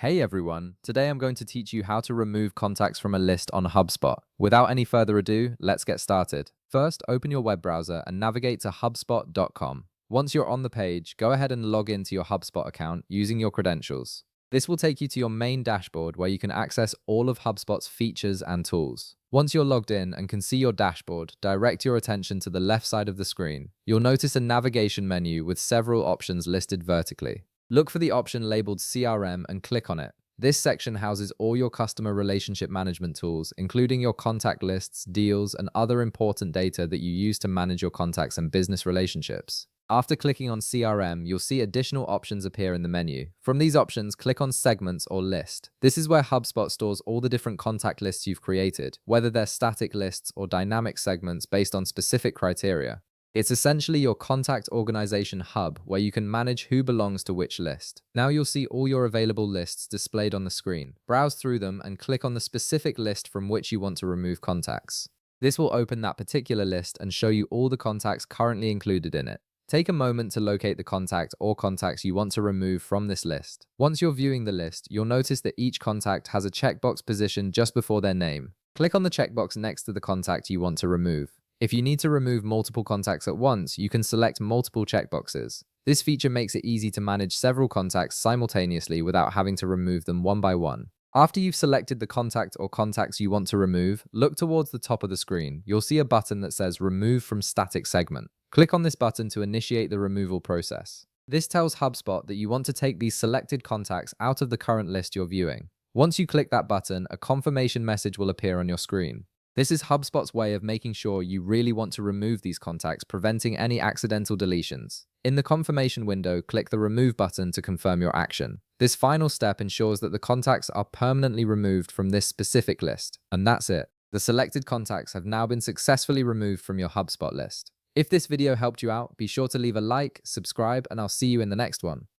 Hey everyone, today I'm going to teach you how to remove contacts from a list on HubSpot. Without any further ado, let's get started. First, open your web browser and navigate to hubspot.com. Once you're on the page, go ahead and log into your HubSpot account using your credentials. This will take you to your main dashboard where you can access all of HubSpot's features and tools. Once you're logged in and can see your dashboard, direct your attention to the left side of the screen. You'll notice a navigation menu with several options listed vertically. Look for the option labeled CRM and click on it. This section houses all your customer relationship management tools, including your contact lists, deals, and other important data that you use to manage your contacts and business relationships. After clicking on CRM, you'll see additional options appear in the menu. From these options, click on Segments or List. This is where HubSpot stores all the different contact lists you've created, whether they're static lists or dynamic segments based on specific criteria. It's essentially your contact organization hub where you can manage who belongs to which list. Now you'll see all your available lists displayed on the screen. Browse through them and click on the specific list from which you want to remove contacts. This will open that particular list and show you all the contacts currently included in it. Take a moment to locate the contact or contacts you want to remove from this list. Once you're viewing the list, you'll notice that each contact has a checkbox positioned just before their name. Click on the checkbox next to the contact you want to remove. If you need to remove multiple contacts at once, you can select multiple checkboxes. This feature makes it easy to manage several contacts simultaneously without having to remove them one by one. After you've selected the contact or contacts you want to remove, look towards the top of the screen. You'll see a button that says Remove from Static Segment. Click on this button to initiate the removal process. This tells HubSpot that you want to take these selected contacts out of the current list you're viewing. Once you click that button, a confirmation message will appear on your screen. This is HubSpot's way of making sure you really want to remove these contacts, preventing any accidental deletions. In the confirmation window, click the Remove button to confirm your action. This final step ensures that the contacts are permanently removed from this specific list. And that's it. The selected contacts have now been successfully removed from your HubSpot list. If this video helped you out, be sure to leave a like, subscribe, and I'll see you in the next one.